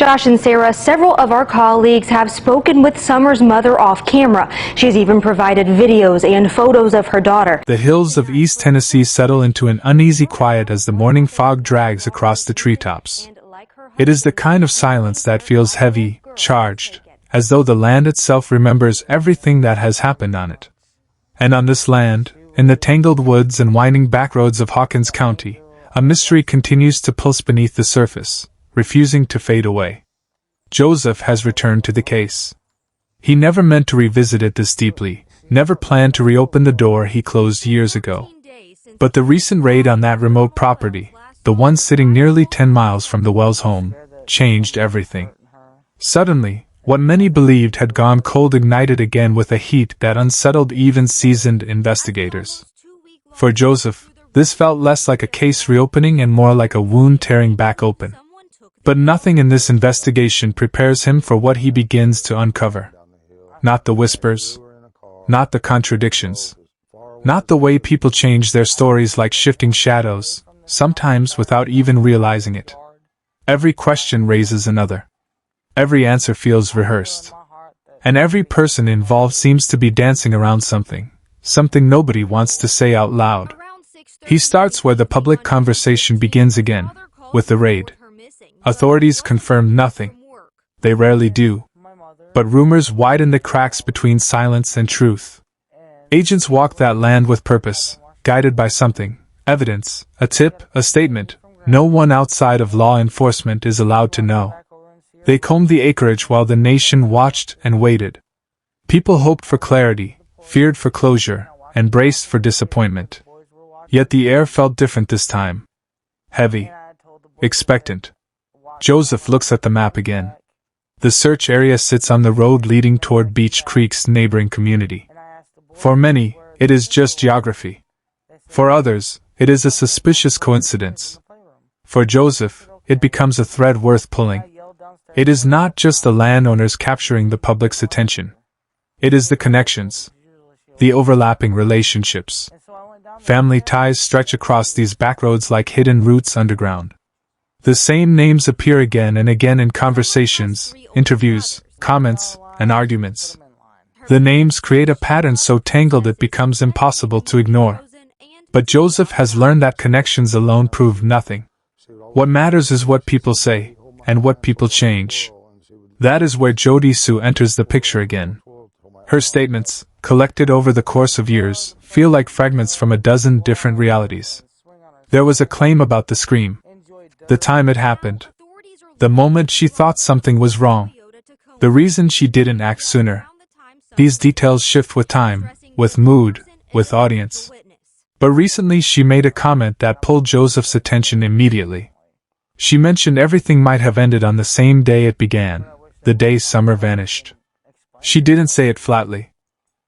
Josh and Sarah, several of our colleagues have spoken with Summer's mother off camera. She's even provided videos and photos of her daughter. The hills of East Tennessee settle into an uneasy quiet as the morning fog drags across the treetops. It is the kind of silence that feels heavy, charged, as though the land itself remembers everything that has happened on it. And on this land, in the tangled woods and winding backroads of Hawkins County, a mystery continues to pulse beneath the surface, refusing to fade away. Joseph has returned to the case. He never meant to revisit it this deeply, never planned to reopen the door he closed years ago. But the recent raid on that remote property, the one sitting nearly 10 miles from the Wells home, changed everything. Suddenly, what many believed had gone cold ignited again with a heat that unsettled even seasoned investigators. For Joseph, this felt less like a case reopening and more like a wound tearing back open. But nothing in this investigation prepares him for what he begins to uncover. Not the whispers. Not the contradictions. Not the way people change their stories like shifting shadows, sometimes without even realizing it. Every question raises another. Every answer feels rehearsed. And every person involved seems to be dancing around something nobody wants to say out loud. He starts where the public conversation begins again, with the raid. Authorities confirm nothing. They rarely do. But rumors widen the cracks between silence and truth. Agents walk that land with purpose, guided by something, evidence, a tip, a statement. No one outside of law enforcement is allowed to know. They combed the acreage while the nation watched and waited. People hoped for clarity, feared for closure, and braced for disappointment. Yet the air felt different this time. Heavy. Expectant. Joseph looks at the map again. The search area sits on the road leading toward Beech Creek's neighboring community. For many, it is just geography. For others, it is a suspicious coincidence. For Joseph, it becomes a thread worth pulling. It is not just the landowners capturing the public's attention. It is the connections, the overlapping relationships. Family ties stretch across these backroads like hidden roots underground. The same names appear again and again in conversations, interviews, comments, and arguments. The names create a pattern so tangled it becomes impossible to ignore. But Joseph has learned that connections alone prove nothing. What matters is what people say, and what people change. That is where Jody Sue enters the picture again. Her statements, collected over the course of years, feel like fragments from a dozen different realities. There was a claim about the scream. The time it happened. The moment she thought something was wrong. The reason she didn't act sooner. These details shift with time, with mood, with audience. But recently she made a comment that pulled Joseph's attention immediately. She mentioned everything might have ended on the same day it began, the day Summer vanished. She didn't say it flatly.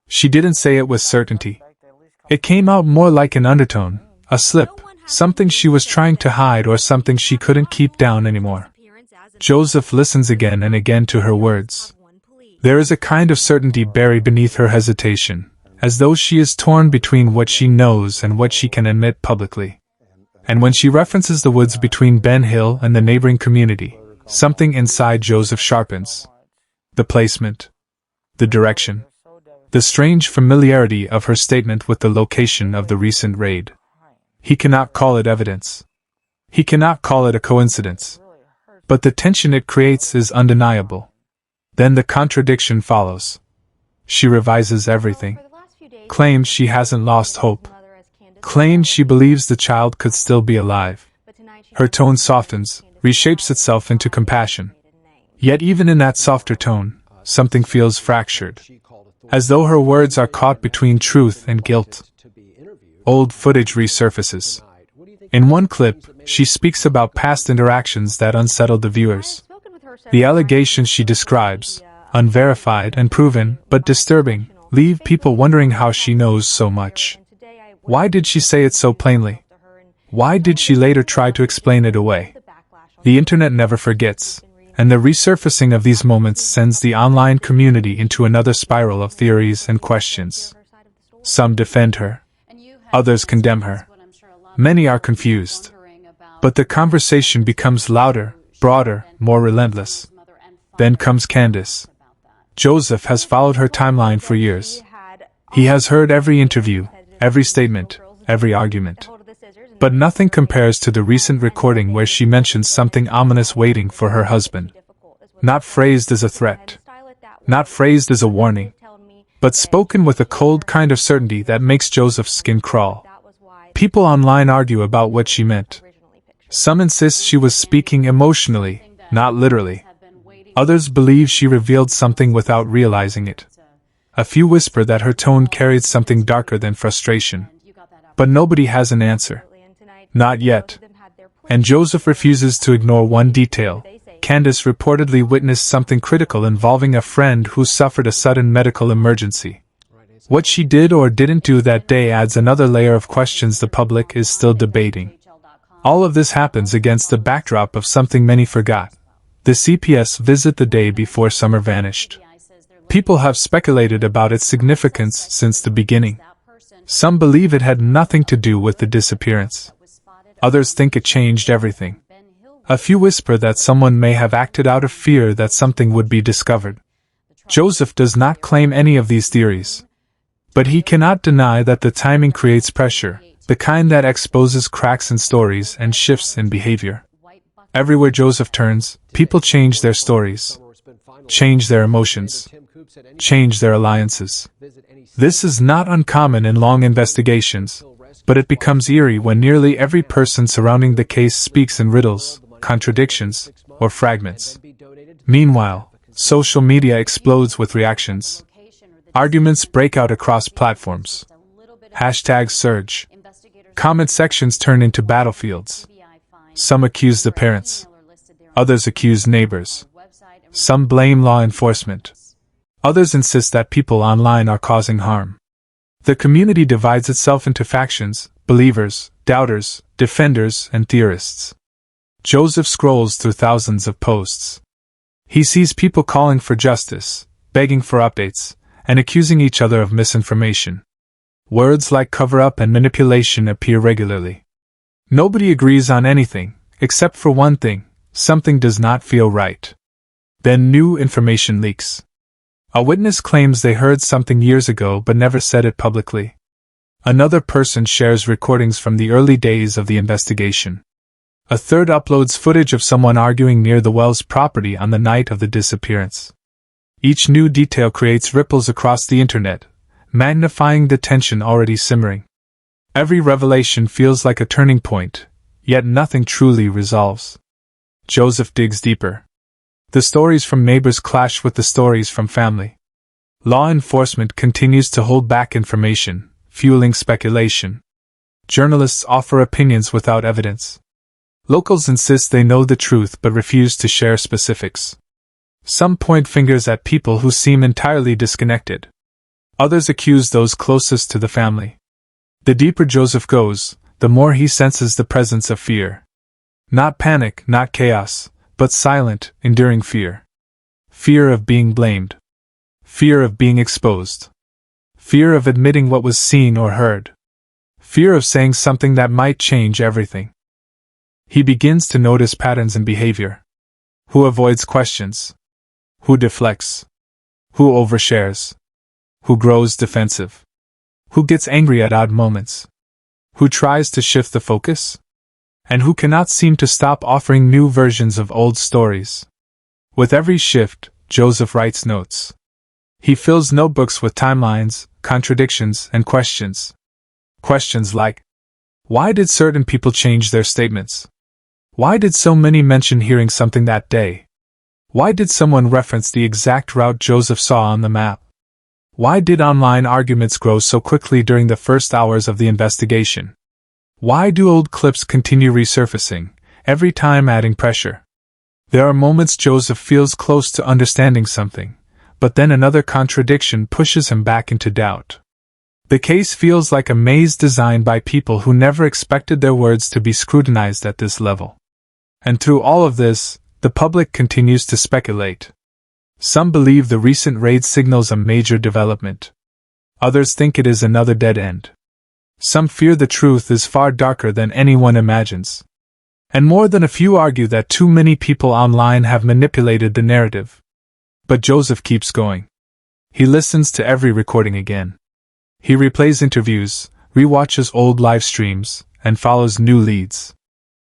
She didn't say it with certainty. It came out more like an undertone, a slip, something she was trying to hide or something she couldn't keep down anymore. Joseph listens again and again to her words. There is a kind of certainty buried beneath her hesitation, as though she is torn between what she knows and what she can admit publicly. And when she references the woods between Ben Hill and the neighboring community, something inside Joseph sharpens. The placement. The direction. The strange familiarity of her statement with the location of the recent raid. He cannot call it evidence. He cannot call it a coincidence. But the tension it creates is undeniable. Then the contradiction follows. She revises everything. Claims she hasn't lost hope. Claims she believes the child could still be alive. Her tone softens, reshapes itself into compassion. Yet even in that softer tone, something feels fractured. As though her words are caught between truth and guilt. Old footage resurfaces. In one clip, she speaks about past interactions that unsettled the viewers. The allegations she describes, unverified and proven, but disturbing, leave people wondering how she knows so much. Why did she say it so plainly? Why did she later try to explain it away? The internet never forgets, and the resurfacing of these moments sends the online community into another spiral of theories and questions. Some defend her. Others condemn her. Many are confused. But the conversation becomes louder, broader, more relentless. Then comes Candus. Joseph has followed her timeline for years. He has heard every interview, every statement, every argument. But nothing compares to the recent recording where she mentions something ominous waiting for her husband. Not phrased as a threat, not phrased as a warning, but spoken with a cold kind of certainty that makes Joseph's skin crawl. People online argue about what she meant. Some insist she was speaking emotionally, not literally. Others believe she revealed something without realizing it. A few whisper that her tone carried something darker than frustration. But nobody has an answer. Not yet. And Joseph refuses to ignore one detail. Candus reportedly witnessed something critical involving a friend who suffered a sudden medical emergency. What she did or didn't do that day adds another layer of questions the public is still debating. All of this happens against the backdrop of something many forgot: the CPS visit the day before Summer vanished. People have speculated about its significance since the beginning. Some believe it had nothing to do with the disappearance. Others think it changed everything. A few whisper that someone may have acted out of fear that something would be discovered. Joseph does not claim any of these theories. But he cannot deny that the timing creates pressure, the kind that exposes cracks in stories and shifts in behavior. Everywhere Joseph turns, people change their stories, change their emotions, change their alliances. This is not uncommon in long investigations, but it becomes eerie when nearly every person surrounding the case speaks in riddles, contradictions, or fragments. Meanwhile, social media explodes with reactions. Arguments break out across platforms. Hashtags surge. Comment sections turn into battlefields. Some accuse the parents. Others accuse neighbors. Some blame law enforcement. Others insist that people online are causing harm. The community divides itself into factions: believers, doubters, defenders, and theorists. Joseph scrolls through thousands of posts. He sees people calling for justice, begging for updates, and accusing each other of misinformation. Words like cover-up and manipulation appear regularly. Nobody agrees on anything, except for one thing: something does not feel right. Then new information leaks. A witness claims they heard something years ago but never said it publicly. Another person shares recordings from the early days of the investigation. A third uploads footage of someone arguing near the Wells property on the night of the disappearance. Each new detail creates ripples across the internet, magnifying the tension already simmering. Every revelation feels like a turning point, yet nothing truly resolves. Joseph digs deeper. The stories from neighbors clash with the stories from family. Law enforcement continues to hold back information, fueling speculation. Journalists offer opinions without evidence. Locals insist they know the truth but refuse to share specifics. Some point fingers at people who seem entirely disconnected. Others accuse those closest to the family. The deeper Joseph goes, the more he senses the presence of fear. Not panic, not chaos, but silent, enduring fear. Fear of being blamed. Fear of being exposed. Fear of admitting what was seen or heard. Fear of saying something that might change everything. He begins to notice patterns in behavior. Who avoids questions? Who deflects? Who overshares? Who grows defensive? Who gets angry at odd moments? Who tries to shift the focus? And who cannot seem to stop offering new versions of old stories. With every shift, Joseph writes notes. He fills notebooks with timelines, contradictions, and questions. Questions like, why did certain people change their statements? Why did so many mention hearing something that day? Why did someone reference the exact route Joseph saw on the map? Why did online arguments grow so quickly during the first hours of the investigation? Why do old clips continue resurfacing, every time adding pressure? There are moments Joseph feels close to understanding something, but then another contradiction pushes him back into doubt. The case feels like a maze designed by people who never expected their words to be scrutinized at this level. And through all of this, the public continues to speculate. Some believe the recent raid signals a major development. Others think it is another dead end. Some fear the truth is far darker than anyone imagines. And more than a few argue that too many people online have manipulated the narrative. But Joseph keeps going. He listens to every recording again. He replays interviews, rewatches old live streams, and follows new leads.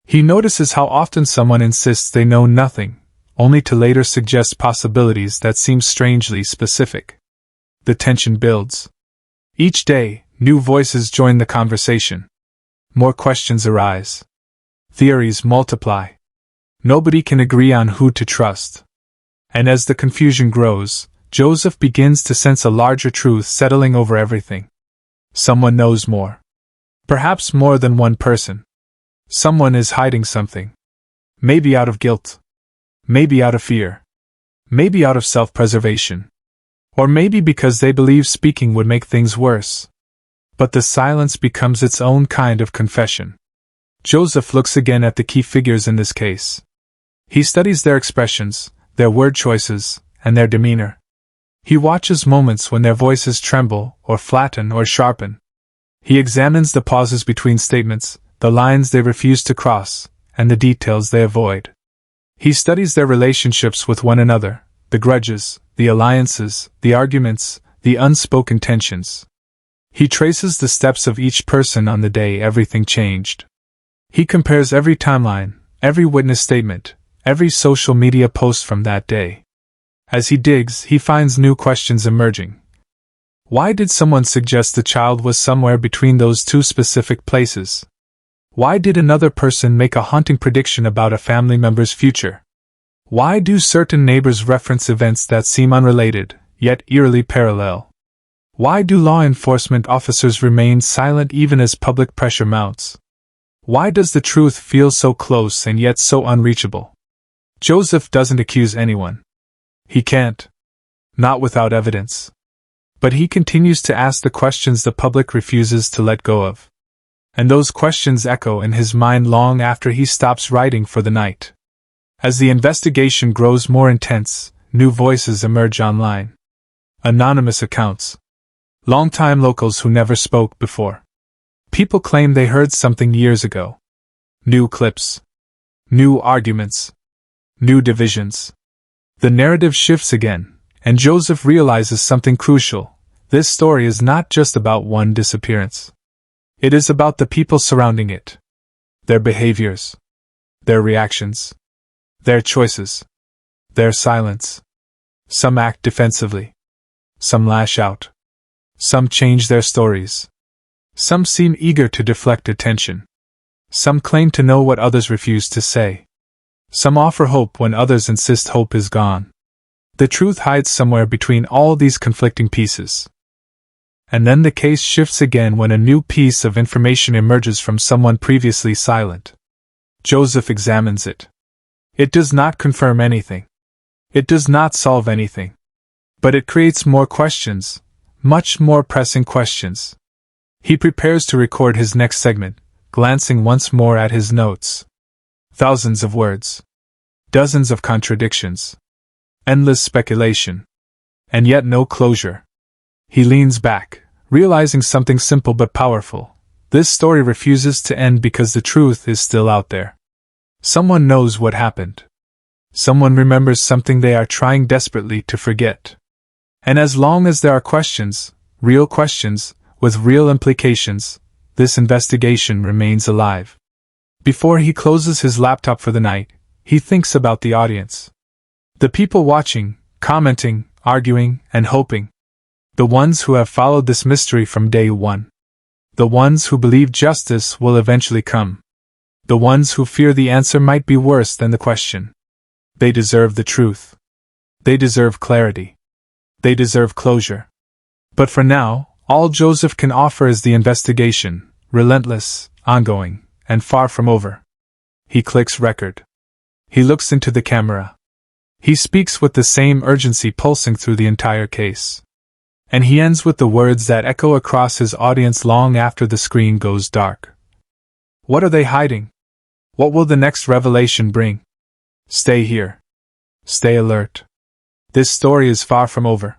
He notices how often someone insists they know nothing, only to later suggest possibilities that seem strangely specific. The tension builds. Each day, new voices join the conversation. More questions arise. Theories multiply. Nobody can agree on who to trust. And as the confusion grows, Joseph begins to sense a larger truth settling over everything. Someone knows more. Perhaps more than one person. Someone is hiding something. Maybe out of guilt. Maybe out of fear. Maybe out of self-preservation. Or maybe because they believe speaking would make things worse. But the silence becomes its own kind of confession. Joseph looks again at the key figures in this case. He studies their expressions, their word choices, and their demeanor. He watches moments when their voices tremble, or flatten, or sharpen. He examines the pauses between statements, the lines they refuse to cross, and the details they avoid. He studies their relationships with one another, the grudges, the alliances, the arguments, the unspoken tensions. He traces the steps of each person on the day everything changed. He compares every timeline, every witness statement, every social media post from that day. As he digs, he finds new questions emerging. Why did someone suggest the child was somewhere between those two specific places? Why did another person make a haunting prediction about a family member's future? Why do certain neighbors reference events that seem unrelated, yet eerily parallel? Why do law enforcement officers remain silent even as public pressure mounts? Why does the truth feel so close and yet so unreachable? Joseph doesn't accuse anyone. He can't. Not without evidence. But he continues to ask the questions the public refuses to let go of. And those questions echo in his mind long after he stops writing for the night. As the investigation grows more intense, new voices emerge online. Anonymous accounts. Longtime locals who never spoke before. People claim they heard something years ago. New clips. New arguments. New divisions. The narrative shifts again, and Joseph realizes something crucial. This story is not just about one disappearance. It is about the people surrounding it. Their behaviors. Their reactions. Their choices. Their silence. Some act defensively. Some lash out. Some change their stories. Some seem eager to deflect attention. Some claim to know what others refuse to say. Some offer hope when others insist hope is gone. The truth hides somewhere between all these conflicting pieces. And then the case shifts again when a new piece of information emerges from someone previously silent. Joseph examines it. It does not confirm anything. It does not solve anything. But it creates more questions, much more pressing questions. He prepares to record his next segment, glancing once more at his notes. Thousands of words. Dozens of contradictions. Endless speculation. And yet no closure. He leans back, realizing something simple but powerful. This story refuses to end because the truth is still out there. Someone knows what happened. Someone remembers something they are trying desperately to forget. And as long as there are questions, real questions, with real implications, this investigation remains alive. Before he closes his laptop for the night, he thinks about the audience. The people watching, commenting, arguing, and hoping. The ones who have followed this mystery from day one. The ones who believe justice will eventually come. The ones who fear the answer might be worse than the question. They deserve the truth. They deserve clarity. They deserve closure. But for now, all Joseph can offer is the investigation, relentless, ongoing, and far from over. He clicks record. He looks into the camera. He speaks with the same urgency pulsing through the entire case. And he ends with the words that echo across his audience long after the screen goes dark. What are they hiding? What will the next revelation bring? Stay here. Stay alert. This story is far from over.